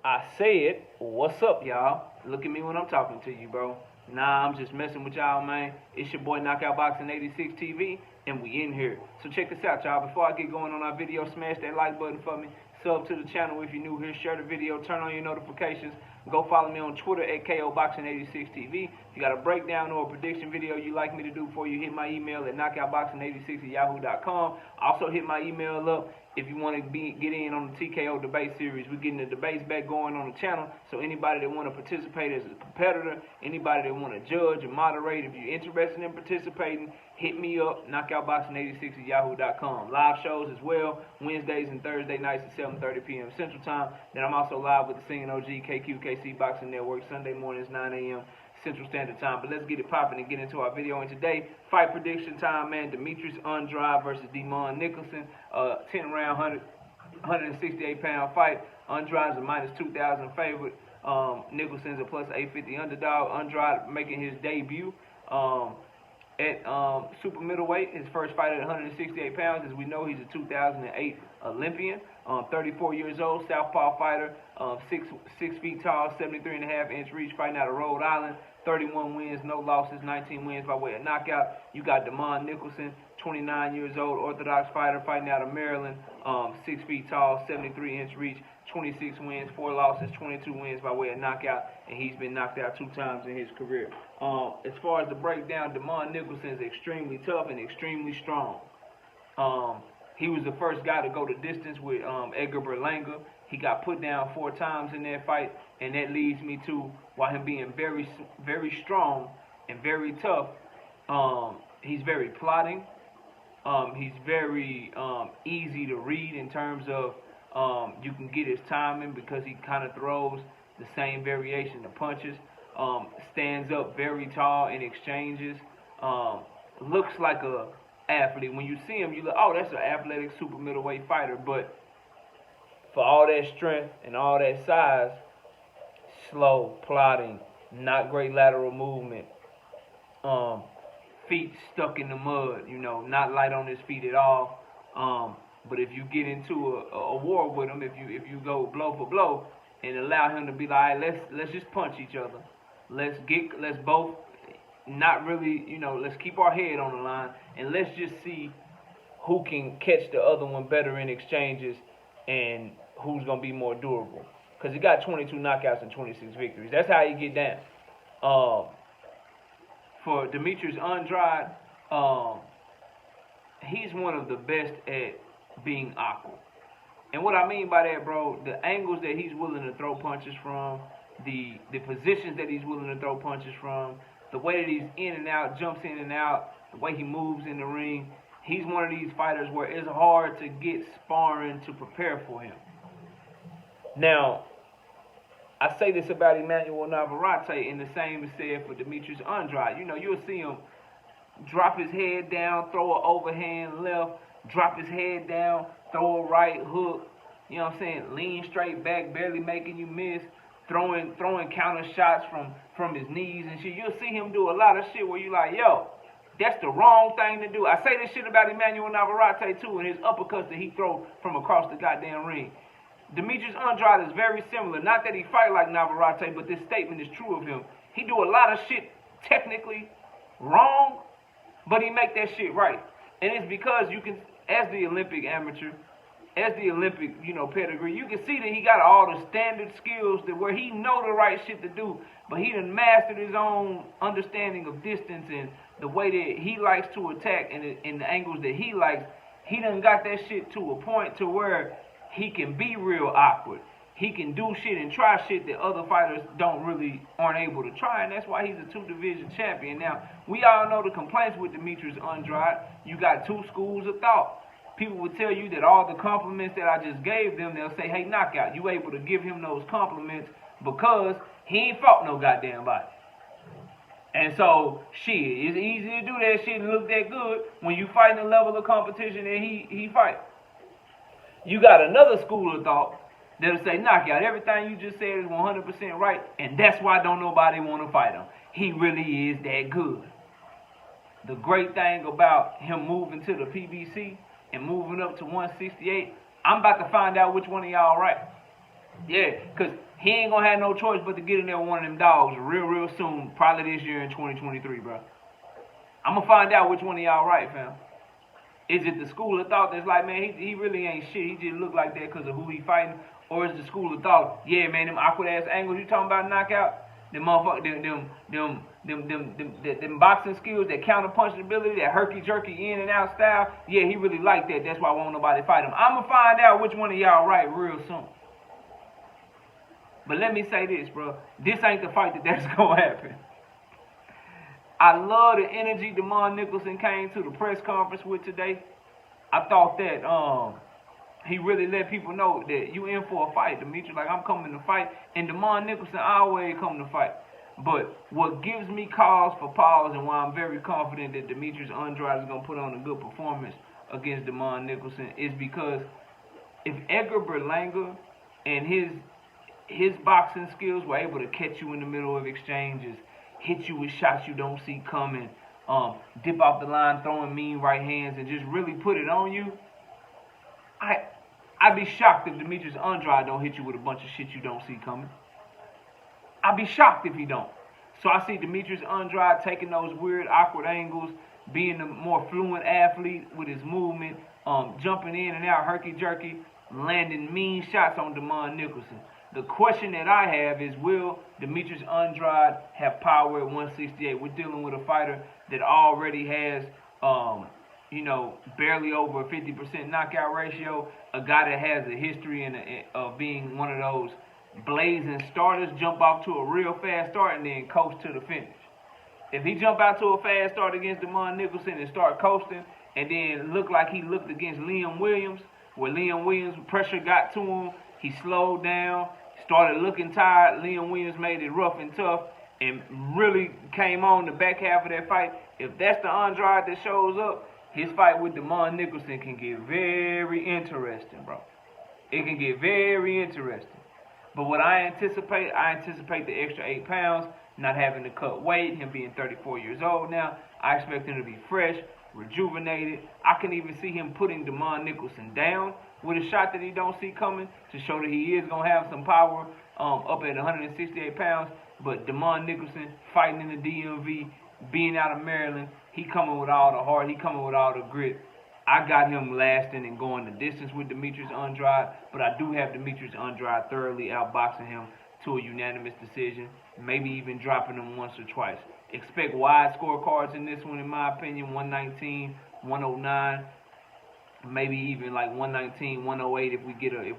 I said, what's up, y'all? Look at me when I'm talking to you, bro. Nah, I'm just messing with y'all, man. It's your boy Knockout Boxing 86 TV, and we in here. So check this out, y'all. Before I get going on our video, smash that like button for me. Sub to the channel if you're new here. Share the video. Turn on your notifications. Go follow me on Twitter at KOBoxing86TV. If you got a breakdown or a prediction video you'd like me to do for you, hit my email at knockoutboxing86@yahoo.com. Also hit my email up if you want to get in on the TKO debate series. We're getting the debates back going on the channel, so anybody that want to participate as a competitor, anybody that want to judge or moderate, if you're interested in participating, hit me up, knockoutboxing86@yahoo.com. Live shows as well, Wednesdays and Thursday nights at 7:30 p.m. Central Time. Then I'm also live with the Singing OG KQKC Boxing Network, Sunday mornings, 9 a.m. Central Standard Time. But let's get it popping and get into our video. And today, fight prediction time, man. Demetrius Andrade versus Nicholson. 10-round, 168-pound fight. Andrade's a minus 2,000 favorite. Nicholson's a plus 850 underdog. Andrade making his debut at super middleweight. His first fight at 168 pounds. As we know, he's a 2008 Olympian. 34 years old, southpaw fighter. 6 feet tall, 73.5-inch reach, fighting out of Rhode Island. 31 wins, no losses, 19 wins by way of knockout. You got Nicholson, 29 years old, orthodox fighter, fighting out of Maryland. 6 feet tall, 73-inch reach, 26 wins, 4 losses, 22 wins by way of knockout, and he's been knocked out 2 times in his career. As far as the breakdown, Nicholson is extremely tough and extremely strong. He was the first guy to go the distance with Edgar Berlanga. He got put down 4 times in that fight, and that leads me to why him being very, very strong and very tough. He's very plotting. He's very easy to read in terms of you can get his timing because he kind of throws the same variation of punches. Stands up very tall in exchanges. Looks like a athlete. When you see him, you look, oh, that's an athletic super middleweight fighter. But for all that strength and all that size, slow, plodding, not great lateral movement, feet stuck in the mud, not light on his feet at all. But if you get into a war with him, if you go blow for blow and allow him to be like, let's just punch each other. Let's both not really, let's keep our head on the line and let's just see who can catch the other one better in exchanges and who's going to be more durable. Because he got 22 knockouts and 26 victories. That's how you get down. For Demetrius Andrade, he's one of the best at being awkward. And what I mean by that, bro, the angles that he's willing to throw punches from, the positions that he's willing to throw punches from, the way that he's in and out, jumps in and out, the way he moves in the ring, he's one of these fighters where it's hard to get sparring to prepare for him. Now, I say this about Emmanuel Navarrete, and the same is said for Demetrius Andrade. You'll see him drop his head down, throw an overhand left, drop his head down, throw a right hook, lean straight back, barely making you miss, throwing counter shots from his knees and shit. You'll see him do a lot of shit where you like, yo, that's the wrong thing to do. I say this shit about Emmanuel Navarrete too, and his uppercuts that he throw from across the goddamn ring. Demetrius Andrade is very similar. Not that he fight like Navarrete, but this statement is true of him. He do a lot of shit technically wrong, but he make that shit right. And it's because you can, as the Olympic amateur, as the Olympic, pedigree, you can see that he got all the standard skills that where he know the right shit to do, but he done mastered his own understanding of distance and the way that he likes to attack and the angles that he likes. He done got that shit to a point to where he can be real awkward. He can do shit and try shit that other fighters aren't able to try, and that's why he's a 2-division champion. Now, we all know the complaints with Demetrius Andrade. You got 2 schools of thought. People would tell you that all the compliments that I just gave them, they'll say, hey, knockout, you able to give him those compliments because he ain't fought no goddamn body. And so, shit, it's easy to do that shit and look that good when you fighting the level of competition that he fight. You got another school of thought that'll say, knockout, everything you just said is 100% right, and that's why don't nobody want to fight him. He really is that good. The great thing about him moving to the PBC and moving up to 168, I'm about to find out which one of y'all right. Yeah, because he ain't going to have no choice but to get in there with one of them dogs real soon, probably this year in 2023, bro. I'm going to find out which one of y'all right, fam. Is it the school of thought that's like, man, he really ain't shit. He just look like that because of who he fighting? Or is the school of thought, yeah, man, them awkward ass angles you talking about knockout? Them motherfuckers, them boxing skills, that counter punching ability, that herky jerky in and out style. Yeah, he really like that. That's why won't nobody fight him. I'm gonna find out which one of y'all right real soon. But let me say this, bro. This ain't the fight that's gonna happen. I love the energy Nicholson came to the press conference with today. I thought that he really let people know that you in for a fight. Demetrius, like, I'm coming to fight. And Nicholson always come to fight. But what gives me cause for pause and why I'm very confident that Demetrius Andrade is going to put on a good performance against Nicholson is because if Edgar Berlanga and his boxing skills were able to catch you in the middle of exchanges, hit you with shots you don't see coming, dip off the line, throwing mean right hands, and just really put it on you, I'd be shocked if Demetrius Andrade don't hit you with a bunch of shit you don't see coming. I'd be shocked if he don't. So I see Demetrius Andrade taking those weird, awkward angles, being a more fluent athlete with his movement, jumping in and out, herky-jerky, landing mean shots on Nicholson. The question that I have is, will Demetrius Andrade have power at 168? We're dealing with a fighter that already has, barely over a 50% knockout ratio, a guy that has a history of being one of those blazing starters, jump off to a real fast start and then coast to the finish. If he jump out to a fast start against Nicholson and start coasting and then look like he looked against Liam Williams, where Liam Williams' pressure got to him, he slowed down, started looking tired, Liam Williams made it rough and tough, and really came on the back half of that fight. If that's the Andrade that shows up, his fight with Nicholson can get very interesting, bro. It can get very interesting. But what I anticipate the extra 8 pounds, not having to cut weight, him being 34 years old now. I expect him to be fresh, rejuvenated. I can even see him putting Nicholson down with a shot that he don't see coming to show that he is going to have some power up at 168 pounds. But Nicholson fighting in the DMV, being out of Maryland, he coming with all the heart, he coming with all the grit. I got him lasting and going the distance with Demetrius Andrade, but I do have Demetrius Andrade thoroughly outboxing him to a unanimous decision, maybe even dropping him once or twice. Expect wide scorecards in this one, in my opinion, 119, 109, maybe even like 119, 108 if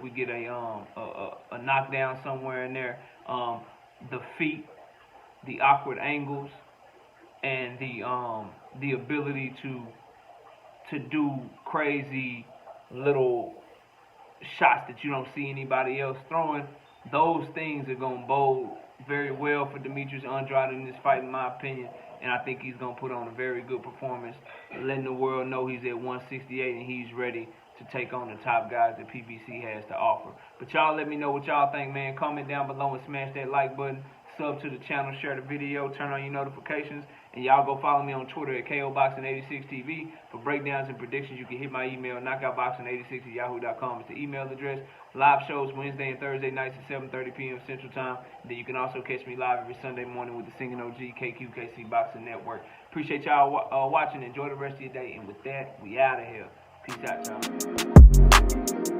we get a knockdown somewhere in there. The feet, the awkward angles, and the ability to do crazy little shots that you don't see anybody else throwing, those things are going to bode very well for Demetrius Andrade in this fight, in my opinion. And I think he's going to put on a very good performance, letting the world know he's at 168 and he's ready to take on the top guys that PBC has to offer. But y'all let me know what y'all think, man. Comment down below and smash that like button. Sub to the channel, share the video, turn on your notifications, and y'all go follow me on Twitter at KOBoxing86TV for breakdowns and predictions. You can hit my email, knockoutboxing86@yahoo.com. It's the email address. Live shows Wednesday and Thursday nights at 7:30 p.m. Central Time. Then you can also catch me live every Sunday morning with the Singing OG KQKC Boxing Network. Appreciate y'all watching. Enjoy the rest of your day. And with that, we out of here. Peace out, y'all.